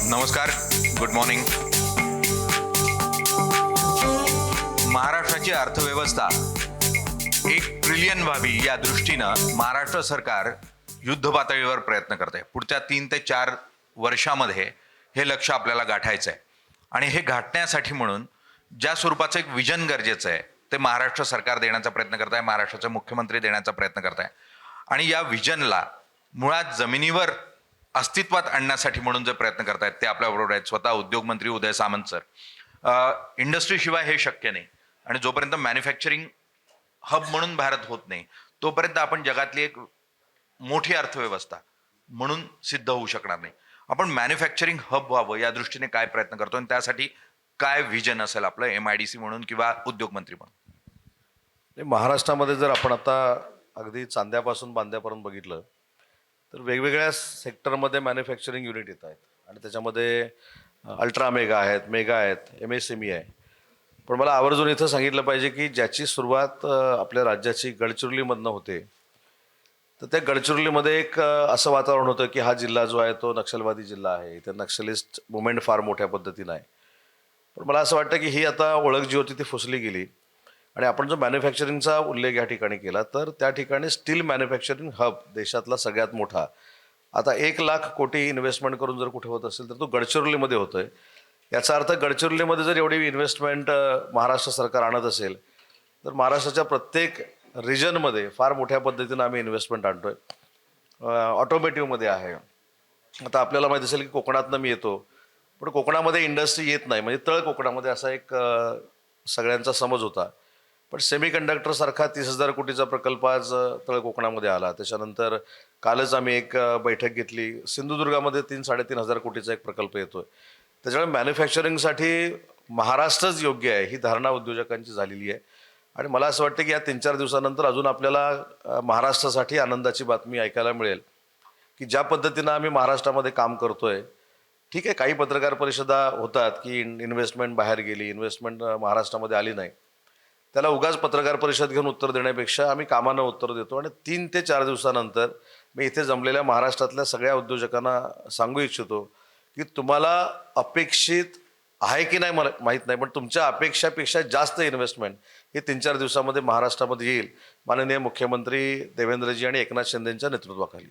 नमस्कार. Good morning. महाराष्ट्राची अर्थव्यवस्था 1 ट्रिलियन व्हावी या दृष्टीनं महाराष्ट्र सरकार युद्ध पातळीवर प्रयत्न करत आहे. पुढच्या 3 ते 4 वर्षामध्ये हे लक्ष्य आपल्याला गाठायचं आहे. आणि हे गाठण्यासाठी म्हणून ज्या स्वरूपाचं एक विजन गरजेचं आहे ते महाराष्ट्र सरकार देण्याचा प्रयत्न करत आहे, महाराष्ट्राचे मुख्यमंत्री देण्याचा प्रयत्न करत आहे. आणि या विजनला मुळात जमिनीवर अस्तित्वात आणण्यासाठी म्हणून जे प्रयत्न करतायत ते आपल्याबरोबर आहेत. स्वतः उद्योगमंत्री उदय सामंत सर. इंडस्ट्रीशिवाय हे शक्य नाही. आणि जोपर्यंत मॅन्युफॅक्चरिंग हब म्हणून भारत होत नाही तोपर्यंत आपण जगातली एक मोठी अर्थव्यवस्था म्हणून सिद्ध होऊ शकणार नाही. आपण मॅन्युफॅक्चरिंग हब व्हावं या दृष्टीने काय प्रयत्न करतो आणि त्यासाठी काय व्हिजन असेल आपलं MIDC म्हणून किंवा उद्योगमंत्री म्हणून? महाराष्ट्रामध्ये जर आपण आता अगदी चांद्यापासून बांद्यापर्यंत बघितलं तर वेगवेगळ्या सेक्टरमध्ये मॅन्युफॅक्चरिंग युनिट येत आहेत आणि त्याच्यामध्ये अल्ट्रा मेगा आहेत, मेगा आहेत, MSME आहे. पण मला आवर्जून इथं सांगितलं पाहिजे की ज्याची सुरुवात आपल्या राज्याची गडचिरोलीमधनं होते, तर त्या गडचिरोलीमध्ये एक असं वातावरण होतं की हा जिल्हा जो आहे तो नक्षलवादी जिल्हा आहे, इथे नक्षलिस्ट मुवमेंट फार मोठ्या पद्धतीनं आहे. पण मला असं वाटतं की ही आता ओळख जी होती ती फुसली गेली. आणि आपण जो मॅन्युफॅक्चरिंगचा उल्लेख या ठिकाणी केला तर त्या ठिकाणी स्टील मॅन्युफॅक्चरिंग हब देशातला सगळ्यात मोठा आता 1,00,000 कोटी इन्व्हेस्टमेंट करून जर कुठे होत असेल तर तो गडचिरोलीमध्ये होतोय. याचा अर्थ गडचिरोलीमध्ये जर एवढी इन्व्हेस्टमेंट महाराष्ट्र सरकार आणत असेल तर महाराष्ट्राच्या प्रत्येक रिजनमध्ये फार मोठ्या पद्धतीनं आम्ही इन्व्हेस्टमेंट आणतोय. ऑटोमेटिव्हमध्ये आहे. आता आपल्याला माहिती असेल की कोकणातनं मी येतो, पण कोकणामध्ये इंडस्ट्री येत नाही, म्हणजे तळ कोकणामध्ये असा एक सगळ्यांचा समज होता. पण सेमीकंडक्टर सारखा 30,000 कोटीचा प्रकल्प आज तळ कोकणामध्ये आला. त्याच्यानंतर कालच आम्ही एक बैठक घेतली, सिंधुदुर्गामध्ये 3-3.5 हजार कोटीचा एक प्रकल्प येतोय. त्याच्यामुळे मॅन्युफॅक्चरिंगसाठी महाराष्ट्रच योग्य आहे ही धारणा उद्योजकांची झालेली आहे. आणि मला असं वाटतं की या 3-4 दिवसानंतर अजून आपल्याला महाराष्ट्रासाठी आनंदाची बातमी ऐकायला मिळेल की ज्या पद्धतीनं आम्ही महाराष्ट्रामध्ये काम करतोय. ठीक आहे, काही पत्रकार परिषदा होतात की इन्व्हेस्टमेंट बाहेर गेली, इन्व्हेस्टमेंट महाराष्ट्रामध्ये आली नाही. त्याला उगाच पत्रकार परिषद घेऊन उत्तर देण्यापेक्षा आम्ही कामानं उत्तर देतो. आणि 3 ते 4 दिवसानंतर मी इथे जमलेल्या महाराष्ट्रातल्या सगळ्या उद्योजकांना सांगू इच्छितो की तुम्हाला अपेक्षित आहे की नाही मला माहीत नाही, पण तुमच्या अपेक्षापेक्षा जास्त इन्व्हेस्टमेंट हे 3-4 दिवसामध्ये महाराष्ट्रामध्ये येईल, माननीय मुख्यमंत्री देवेंद्रजी आणि एकनाथ शिंदेंच्या नेतृत्वाखाली.